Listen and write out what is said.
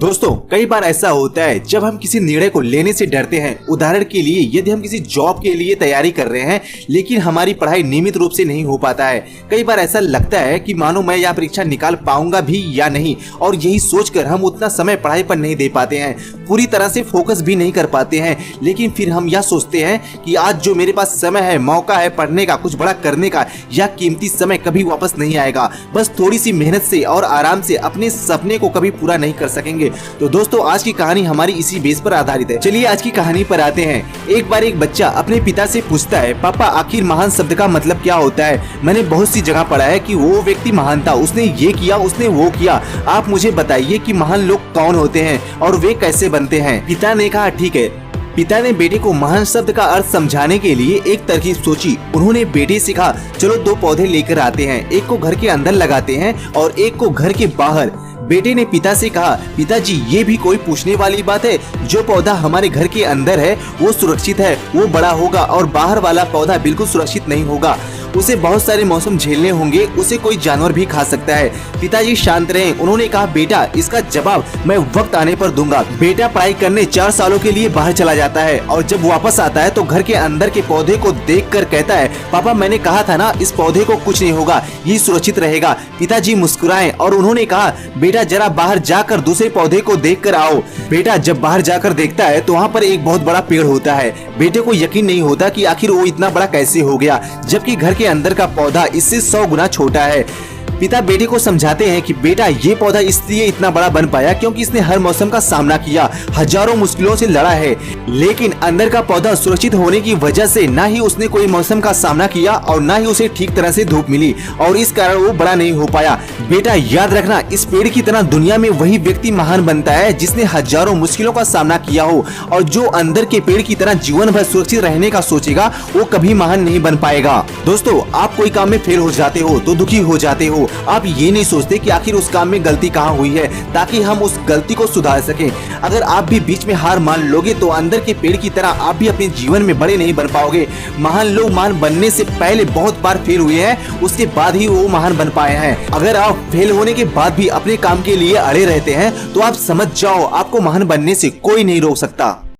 दोस्तों, कई बार ऐसा होता है जब हम किसी निर्णय को लेने से डरते हैं। उदाहरण के लिए यदि हम किसी जॉब के लिए तैयारी कर रहे हैं लेकिन हमारी पढ़ाई नियमित रूप से नहीं हो पाता है। कई बार ऐसा लगता है कि मानो मैं यह परीक्षा निकाल पाऊंगा भी या नहीं, और यही सोचकर हम उतना समय पढ़ाई पर नहीं दे पाते हैं, पूरी तरह से फोकस भी नहीं कर पाते हैं। लेकिन फिर हम यह सोचते हैं कि आज जो मेरे पास समय है, मौका है पढ़ने का, कुछ बड़ा करने का, यह कीमती समय कभी वापस नहीं आएगा। बस थोड़ी सी मेहनत से और आराम से अपने सपने को कभी पूरा नहीं कर सकेंगे। तो दोस्तों, आज की कहानी हमारी इसी बेस पर आधारित है। चलिए आज की कहानी पर आते हैं। एक बार एक बच्चा अपने पिता से पूछता है, पापा आखिर महान शब्द का मतलब क्या होता है? मैंने बहुत सी जगह पढ़ा है कि वो व्यक्ति महान था, उसने ये किया, उसने वो किया। आप मुझे बताइए कि महान लोग कौन होते हैं और वे कैसे बनते हैं? पिता ने कहा, ठीक है। पिता ने बेटे को महान शब्द का अर्थ समझाने के लिए एक तरकीब सोची। उन्होंने बेटे से कहा, चलो 2 पौधे लेकर आते हैं, एक को घर के अंदर लगाते हैं और एक को घर के बाहर। बेटे ने पिता से कहा, पिताजी ये भी कोई पूछने वाली बात है? जो पौधा हमारे घर के अंदर है वो सुरक्षित है, वो बड़ा होगा, और बाहर वाला पौधा बिल्कुल सुरक्षित नहीं होगा। उसे बहुत सारे मौसम झेलने होंगे, उसे कोई जानवर भी खा सकता है। पिताजी शांत रहे। उन्होंने कहा, बेटा इसका जवाब मैं वक्त आने पर दूंगा। बेटा पढ़ाई करने 4 सालों के लिए बाहर चला जाता है और जब वापस आता है तो घर के अंदर के पौधे को देखकर कहता है, पापा मैंने कहा था ना, इस पौधे को कुछ नहीं होगा, ये सुरक्षित रहेगा। पिताजी मुस्कुराए और उन्होंने कहा, बेटा जरा बाहर जाकर दूसरे पौधे को देख कर आओ। बेटा जब बाहर जाकर देखता है तो वहाँ पर एक बहुत बड़ा पेड़ होता है। बेटे को यकीन नहीं होता कि आखिर वो इतना बड़ा कैसे हो गया, जबकि घर के अंदर का पौधा इससे 100 गुना छोटा है। पिता बेटे को समझाते हैं कि बेटा ये पौधा इसलिए इतना बड़ा बन पाया क्योंकि इसने हर मौसम का सामना किया, हजारों मुश्किलों से लड़ा है। लेकिन अंदर का पौधा सुरक्षित होने की वजह से ना ही उसने कोई मौसम का सामना किया और ना ही उसे ठीक तरह से धूप मिली, और इस कारण वो बड़ा नहीं हो पाया। बेटा याद रखना, इस पेड़ की तरह दुनिया में वही व्यक्ति महान बनता है जिसने हजारों मुश्किलों का सामना किया हो, और जो अंदर के पेड़ की तरह जीवन भर सुरक्षित रहने का सोचेगा वो कभी महान नहीं बन पाएगा। दोस्तों, आप कोई काम में फेल हो जाते हो तो दुखी हो जाते हो। आप ये नहीं सोचते कि आखिर उस काम में गलती कहाँ हुई है ताकि हम उस गलती को सुधार सकें। अगर आप भी बीच में हार मान लोगे तो अंदर के पेड़ की तरह आप भी अपने जीवन में बड़े नहीं बन पाओगे। महान लोग महान बनने से पहले बहुत बार फेल हुए हैं, उसके बाद ही वो महान बन पाए हैं। अगर आप फेल होने के बाद भी अपने काम के लिए अड़े रहते हैं तो आप समझ जाओ, आपको महान बनने से कोई नहीं रोक सकता।